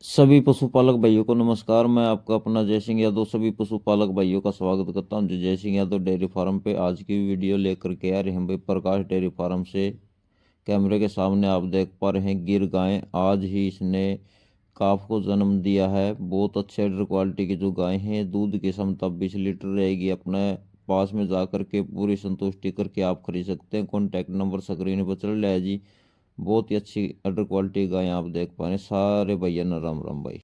सभी पशुपालक भाइयों को नमस्कार। मैं आपका अपना जय सिंह यादव सभी पशुपालक भाइयों का स्वागत करता हूं जो जय सिंह यादव डेयरी फार्म पे आज की वीडियो लेकर के आ रहे हैं भाई। प्रकाश डेयरी फार्म से कैमरे के सामने आप देख पा रहे हैं गिर गाय। आज ही इसने काफ को जन्म दिया है। बहुत अच्छे अडर क्वालिटी की जो गाय हैं, दूध की क्षमता 20 लीटर रहेगी। अपने पास में जा करके पूरी संतुष्टि करके आप खरीद सकते हैं। कॉन्टैक्ट नंबर स्क्रीन पर चल रहा है जी। बहुत ही अच्छी अडर क्वालिटी गाय आप देख पा रहे हैं। सारे भैया न राम राम भाई।